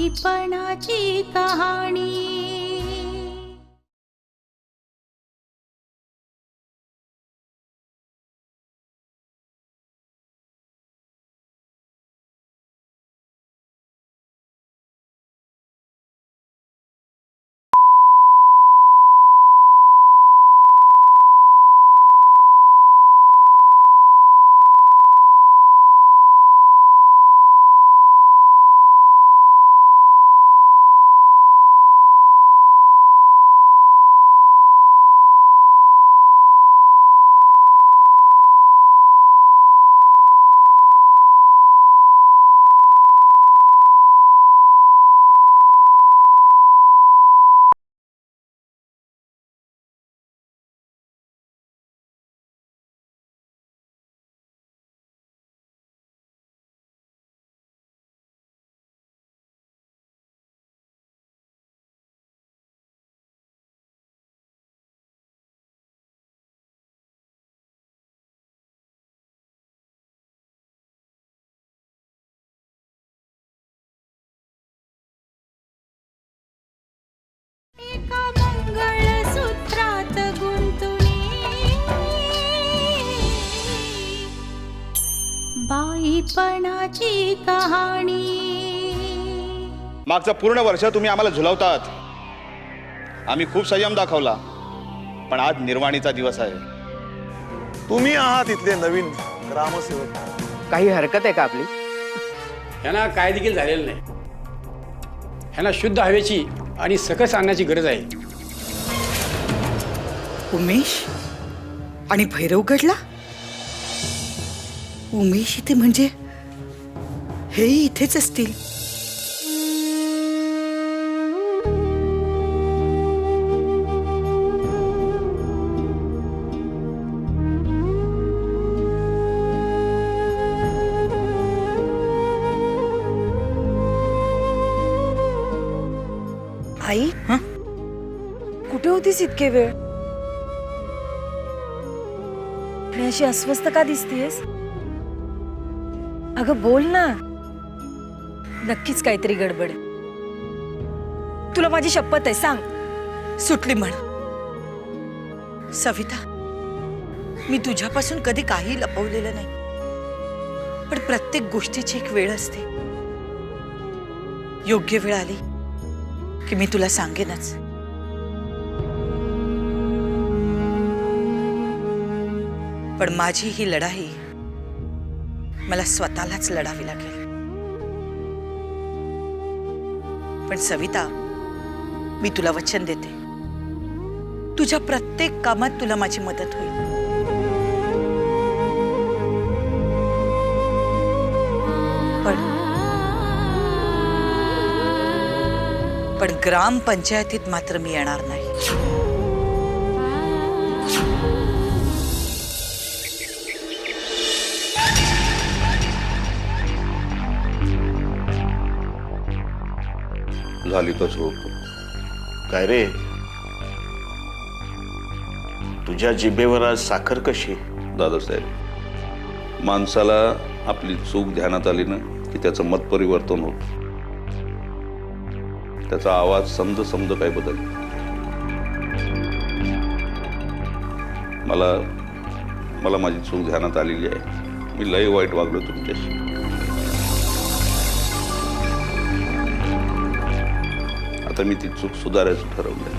बाईपणाची कहाणी। एका मंगळसूत्रात गुंतुनी बाईपणाची कहाणी। मागचं पूर्ण वर्ष तुम्ही आम्हाला झुलवतात, आम्ही खूप संयम दाखवला, पण आज निर्वाणीचा दिवस आहे। तुम्ही आहात इथले नवीन ग्रामसेवक। काही हरकत आहे का आपली? ह्यांना काय देखील झालेलं नाही। ह्यांना शुद्ध हवेची आणि सकस अन्नाची गरज आहे। उमेश आणि भैरवगडला? उमेश इथे म्हणजे हेही इथेच असतील। आई कुठे होतीस इतके वेळ? आणि अशी अस्वस्थ का दिसतीयस? अगं बोल ना, नक्कीच काहीतरी गडबड आहे। तुला माझी शपथ आहे, सांग। सुटली म्हण। सविता, मी तुझ्यापासून कधी काही लपवलेलं नाही, पण प्रत्येक गोष्टीची एक वेळ असते। योग्य वेळ आली की मी तुला सांगेनच। पण माझी ही लढाई मला स्वतःलाच लढावी लागेल। पण सविता, मी तुला वचन देते, तुझ्या प्रत्येक कामात तुला माझी मदत होईल। पण ग्रामपंचायतीत मात्र मी येणार नाही। झाली तर झोप। काय रे, तुझ्या जिभेवर आज साखर कशी? दादासाहेब, माणसाला आपली चूक ध्यानात आली ना की त्याचं मत परिवर्तन होत, त्याचा आवाज समज समज काय बदल। मला माझी चूक ध्यानात आलेली आहे। मी लय वाईट वागलो तुमच्याशी। आता मी ती चूक सुधारायचं ठरवलंय।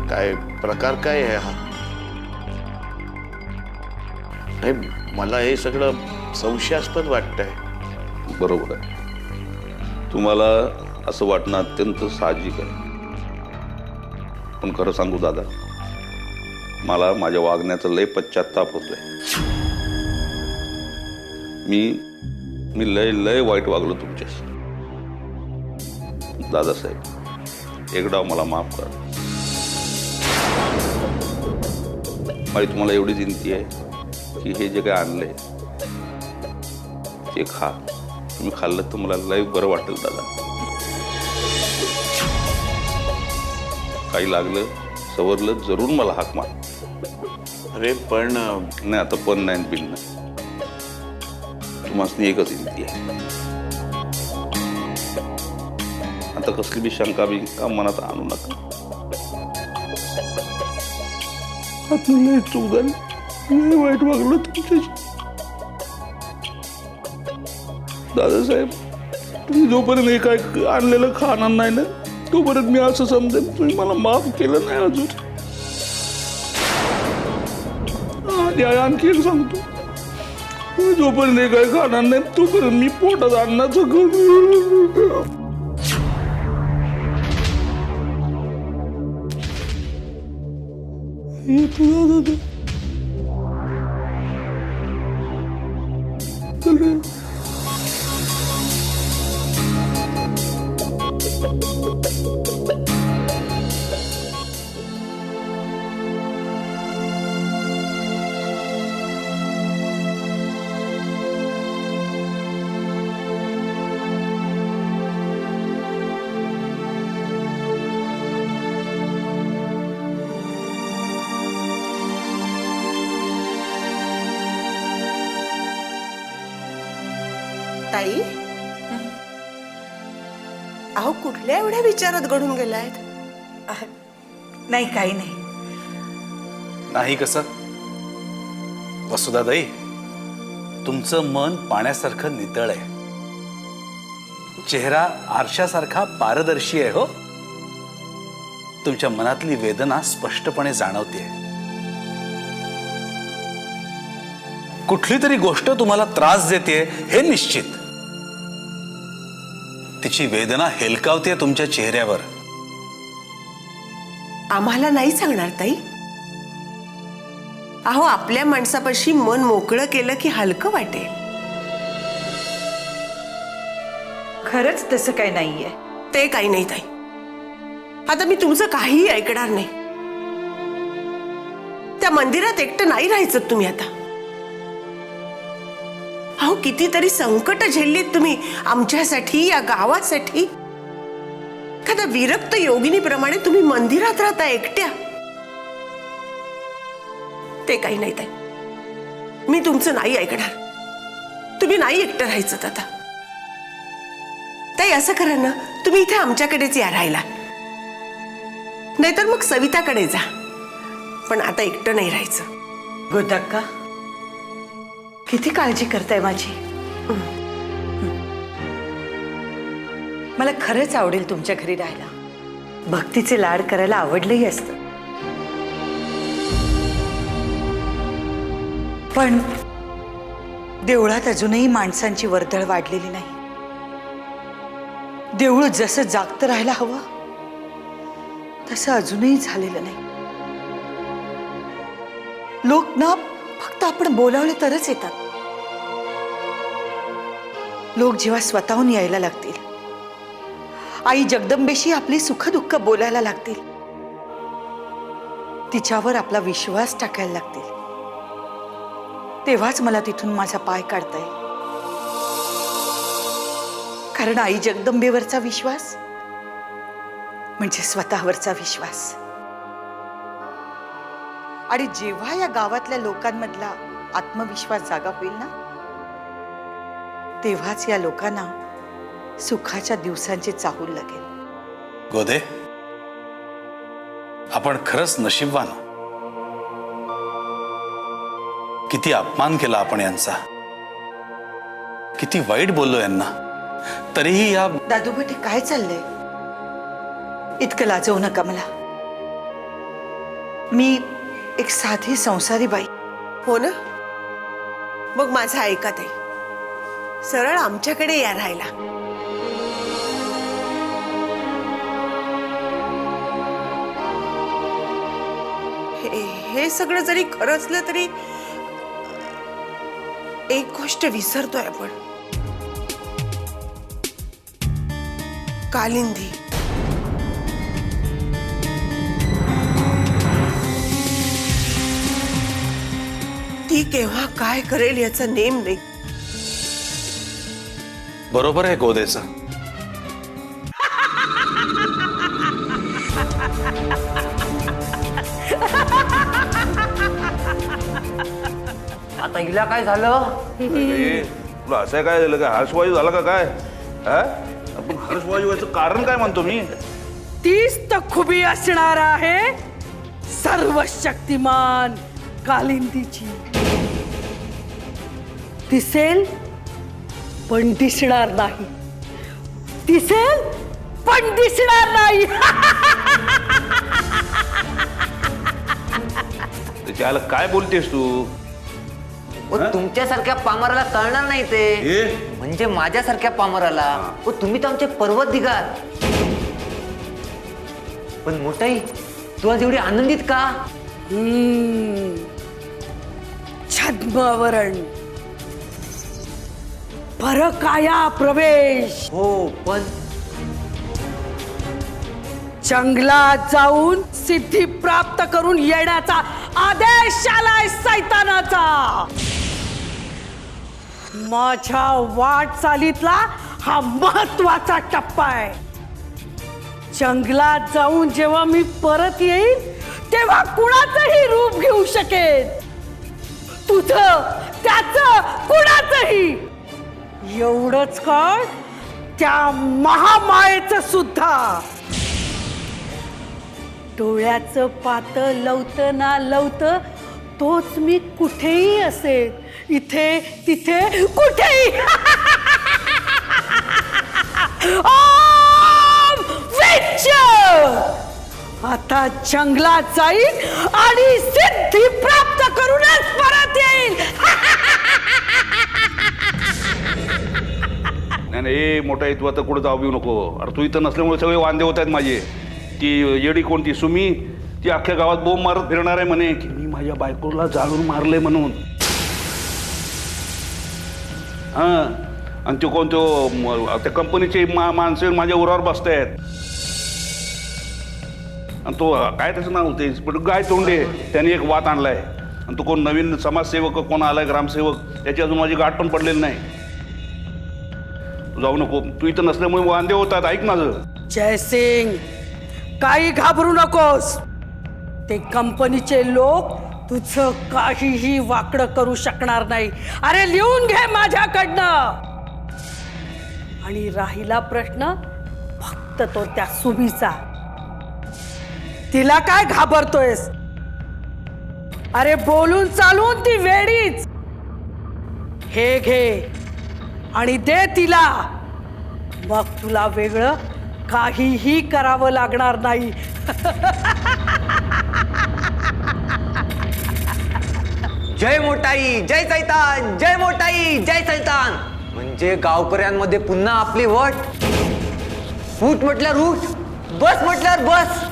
काय प्रकार काय आहे हा? नाही, मला हे सगळं संशयास्पद वाटतंय। बरोबर आहे, तुम्हाला असं वाटणं अत्यंत साहजिक आहे। पण खरं सांगू दादा, मला माझ्या वागण्याचा लय पश्चात्ताप होतोय। मी लय वाईट वागलो तुमच्याशी। दादासाहेब, एकदा मला माफ करा। माझी तुम्हाला एवढी विनंती आहे की हे जे काय आणलंय ते खा। तुम्ही खाल्लं तर मला लय बरं वाटेल दादा। काही लागलं सवरलं जरूर मला हाक मार। अरे पण नाही, आता पण नाही बिन नाही। तुम्हाला एकच विनंती आहे, आता कसली बी शंका बी का मनात आणू नका. लय चूक झाली, लय वाईट वागलो तुमच्याशी. दादासाहेब, तुम्ही जोपर्यंत हे काय आणलेलं खाणार नाही ना, तोपर्यंत मी असं समजेन तुम्ही मला माफ केलं नाही अजून. आणि आणखी एक सांगतो, तुम्ही जोपर्यंत हे काय खाणार नाही तोपर्यंत मी पोटात अन्नाचं करू. चल रे. ताई, अहो कुठल्या एवढ्या विचारात घडून गेलायत? नाही, काही नाही. नाही कसं वसुधाताई, तुमचं मन पाण्यासारखं नितळ आहे, चेहरा आरशासारखा पारदर्शी आहे. हो, तुमच्या मनातली वेदना स्पष्टपणे जाणवते. कुठली तरी गोष्ट तुम्हाला त्रास देते हे निश्चित. तिची वेदना हेलकावते तुमच्या चेहऱ्यावर. आम्हाला नाही सांगणार ताई? अहो, आपल्या माणसापाशी मन मोकळं केलं की हलकं वाटेल. खरंच तसं काही नाहीये. ते काही नाही ताई. आता मी तुमचं काहीही ऐकणार नाही. त्या मंदिरात एकटं नाही राहायचं तुम्ही आता. अहो, कितीतरी संकट झेललीत तुम्ही आमच्यासाठी, या गावासाठी. एखाद्या विरक्त योगिनीप्रमाणे तुम्ही मंदिरात राहता एकट्या. ते काही नाही ताई, मी तुमचं नाही ऐकणार. तुम्ही नाही एकटं राहायचं आता. ताई, असं करा ना, तुम्ही इथे आमच्याकडेच या राहायला, नाहीतर मग सविताकडे जा. पण आता एकटं नाही राहायचं. गोदाक्का, किती काळजी करताय माझी. मला खरंच आवडेल तुमच्या घरी राहायला. भक्तीचे लाड करायला आवडलंही असतं. पण देवळात अजूनही माणसांची वर्दळ वाढलेली नाही. देऊळ जसं जागतं राहायला हवं तसं अजूनही झालेलं नाही. लोक ना फक्त आपण बोलावले तरच येतात. लोक जेव्हा स्वतःहून यायला लागतील, आई जगदंबेशी आपली सुखदुःख बोलायला लागतील, तिच्यावर आपला विश्वास टाकायला लागतील, तेव्हाच मला तिथून माझा पाय काढता येईल. कारण आई जगदंबेवरचा विश्वास म्हणजे स्वतःवरचा विश्वास. आणि जेव्हा या गावातल्या लोकांमधला आत्मविश्वास जागा होईल ना, तेव्हाच या लोकांना सुखाच्या दिवसांची चाहूल लागेल. गोदे, आपण खरंच नशीबवान. किती अपमान केला आपण यांचा, किती वाईट बोललो यांना, तरीही या. दादूभटे, काय चाललंय? इतकं लाजवू नका मला. मी एक साधी संसारी बाई. हो ना, मग माझं ऐका ताई, सरळ आमच्याकडे या राहायला. हे सगळं जरी खरं असलं तरी एक गोष्ट विसरतोय आपण. कालिंदी. ती केव्हा काय करेल याचा नेम नाही. बरोबर आहे गोदेचं. आता हिला काय झालं? तुला असं काय झालं का हर्षवायू झाला का काय हा पण हर्षवायू व्हायचं कारण काय म्हणतो मी तीच तर खुबी असणार आहे सर्व शक्तिमान कालिंदीची. दिसेल पण दिसणार नाही, दिसेल पण दिसणार नाही. त्याला काय बोलतेस तू तुमच्यासारख्या पामराला कळणार नाही ते म्हणजे माझ्यासारख्या पामराला तुम्ही तर आमचे पर्वत दिगात. पण मोठाई तू आज एवढी आनंदित का? छद्मावरण परकाया प्रवेश. हो पण जंगलात जाऊन सिद्धी प्राप्त करून येण्याचा आदेश आलाय सैतानाचा. माझ्या वाटचालीतला हा महत्वाचा टप्पा आहे. जंगलात जाऊन जेव्हा मी परत येईन तेव्हा कुणाचंही रूप घेऊ शकेन, तुझं त्याचं कुणाचंही. एवढंच काय त्या महामायेचं सुद्धा. डोळ्याचं पातं लवतं ना लवतं तोच मी कुठेही असेल, इथे तिथे कुठेही. ओम विच्छ! आता जंगलात जाईल आणि सिद्धी प्राप्त करूनच परत येईल. नाही नाही मोठा तू आता कुठं जाऊ नको. अरे तू इथं नसल्यामुळे सगळे वांदे होत आहेत माझे. ती येडी कोणती सुमी ती अख्ख्या गावात बोंब मारत फिरणार आहे म्हणे की मी माझ्या बायकोला जाळून मारले म्हणून. हां आणि तो कोण तो त्या कंपनीचे माणसे माझ्या उरावर बसतायत. आणि तो काय त्याचं नाव होते पण गाय तोंडे त्याने एक वाद आणलाय. आणि तो कोण नवीन समाजसेवक कोण आलाय ग्रामसेवक त्याची अजून माझी गाठ पण पडलेली नाही. तू जाऊ नको. तू इथं नसल्यामुळे वांदे होतात. ऐक माझं. जयसिंग काही घाबरू नकोस. ते कंपनीचे लोक तुझं काहीही वाकडं करू शकणार नाही. अरे लिहून घे माझ्याकडनं. आणि राहिला प्रश्न फक्त तो त्या सुमीचा. तिला काय घाबरतोयस? अरे बोलून चालून ती वेडीच. हे घे आणि दे तिला. मग तुला वेगळं काहीही करावं लागणार नाही. जय मोठाई जय सैतान, जय मोठाई जय सैतान. म्हणजे गावकऱ्यांमध्ये पुन्हा आपली वट. फूट म्हटल्यावर उठ, बस म्हटल्यावर बस.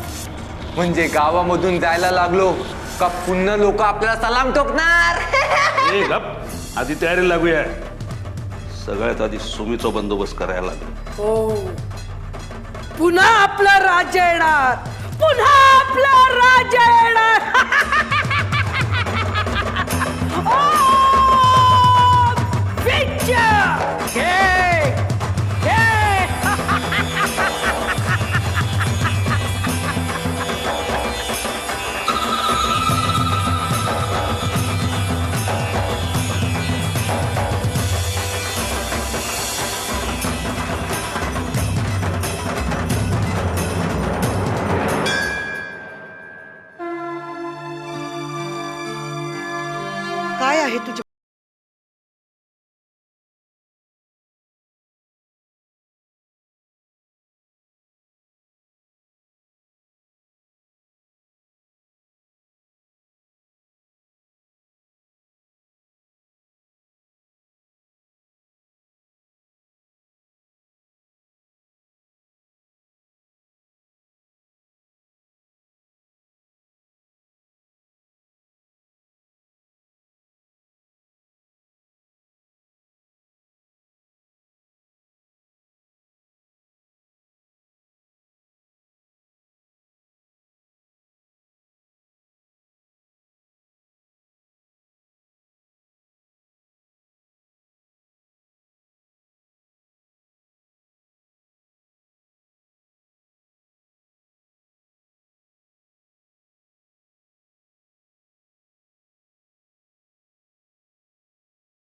म्हणजे गावामधून जायला लागलो का पुन्हा लोक आपल्याला सलाम ठोकणार. ए गप आधी तयारी लागूया. सगळ्यात आधी सुमीचा बंदोबस्त करायला लागेल. हो पुन्हा आपलं राज्य येणार, पुन्हा आपलं राज्य येणार. ओम विच्छ! घे, घे. काय आहे तुझे?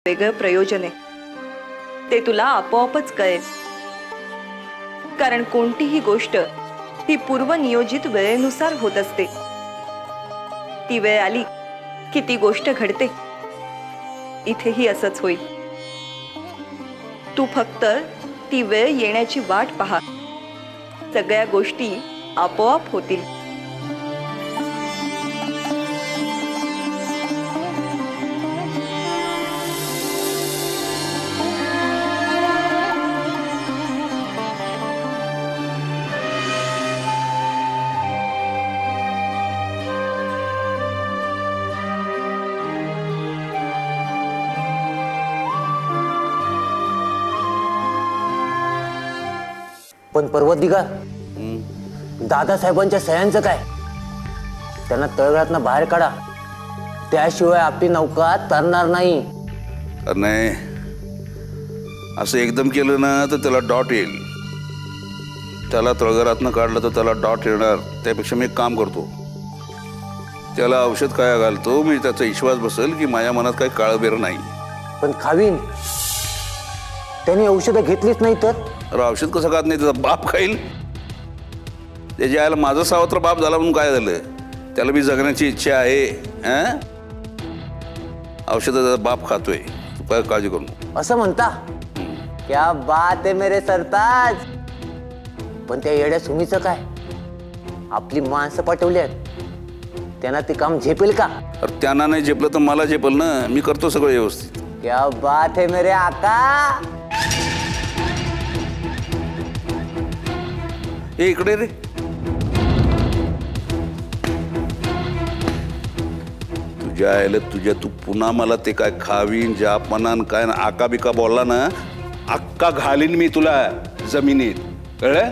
वेगळं प्रयोजन आहे. ते तुला आपोआपच कळेल. कारण कोणतीही गोष्ट ही पूर्वनियोजित वेळेनुसार होत असते. ती वेळ आली की ती गोष्ट घडते. इथेही असंच होईल. तू फक्त ती वेळ येण्याची वाट पहा. सगळ्या गोष्टी आपोआप होतील. पण पर्वतदिगार, दादासाहेबांच्या सह्यांचं काय? त्यांना तळघरातनं बाहेर काढा, त्याशिवाय आपली नौका तरणार नाही. नाही, असं एकदम केलं ना तर त्याला डॉट येईल. त्याला तळघरातनं काढलं तर त्याला डॉट येणार. त्यापेक्षा मी एक काम करतो, त्याला औषध काय घालतो. मी त्याचा विश्वास बसेल की माझ्या मनात काही काळबेर नाही. पण खावीन, त्यांनी औषधं घेतलीच नाही तर? अरे औषध कसं खात नाही? त्याचा बाप खाईल. त्याच्या आईला माझा सावत्र बाप झाला म्हणून काय झालं? त्याला बी जगण्याची इच्छा आहे. औषध त्याचा बाप खातोय. तू काय काळजी करू नको. असं म्हणता? क्या बात आहे मेरे सरताज. पण त्या येड्या सुमीचं काय? आपली माणसं पाठवली आहेत, त्यांना ते काम झेपेल का? अरे त्यांना नाही झेपलं तर मला झेपल ना. मी करतो सगळं व्यवस्थित. क्या बात है मेरे आका. ए इकडे रे. तुझ्या आईला तुझ्या, तू पुन्हा मला ते काय खावीन जापमानान काय ना आका बिका बोलला ना, अक्का घालीन मी तुला जमिनीत. कळलं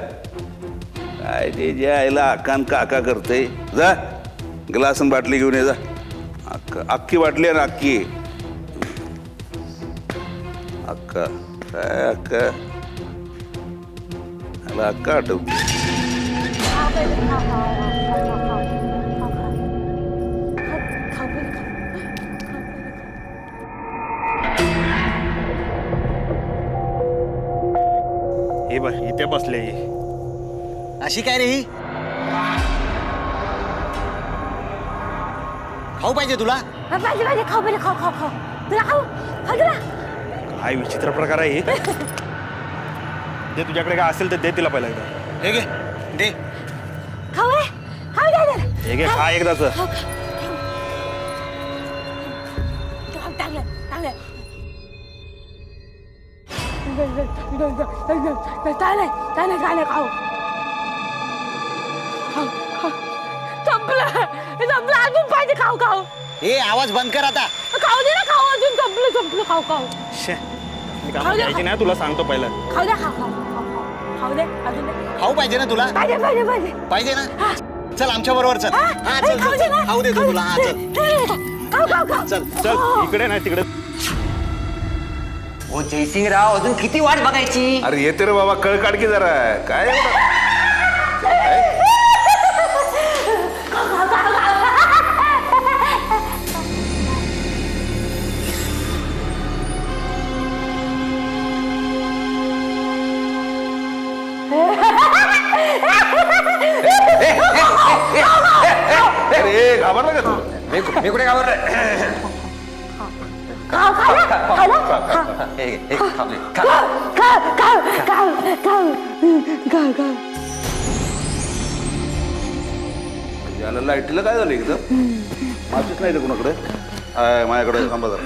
काय? ते ज्या आईला आकान काका करते. जा ग्लास आणि बाटली घेऊन ये जा. अख्खी बाटली आहे ना, अख्खी. अक्का काय अक्का? मला अक्का आठवते. हे बघ इथे बसले. अशी काय रे ही? खाऊ पाहिजे तुला? पाहिजे पाहिजे, खाऊ पाहिजे, खाऊ खाऊ खाऊ. तुला खाऊ खाऊ तुला. काय विचित्र प्रकार आहे. दे तुझ्याकडे काय असेल तर दे तिला पहिला एकदा. हे घे दे. खाऊ रे, खाऊ दे. हे घे खा एकदाच. अजून पाहिजे, खाऊ खाऊ. हे आवाज बंद कर आता. खाऊ दे ना, खाऊ अजून. संपलं खाऊ खाऊ. द्यायची नाही तुला सांगतो पहिला. खाऊ दे, खाऊ खाऊ खाऊ दे अजून. खाऊ पाहिजे ना तुला? पाहिजे पाहिजे पाहिजे पाहिजे ना. चल आमच्या बरोबर चल. हा चल खाऊ दे ना. खाऊ दे तुला. हा चल खाऊ खाऊ खाऊ. चल. चल इकडे नाही तिकडे. हो जयसिंगराव, अजून किती वाट बघायची? अरे येते रे बाबा, कळ काढ की जरा. काय अरे घाबरला का तू? मी कुठे घाबरलोय? याला लाईटीला काय झालं एकदम? माचीच नाही कोणाकडे? माझ्याकडे थांबा जरा.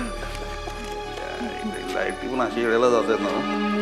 लाईटी पण अशी वेळेला जात आहेत ना.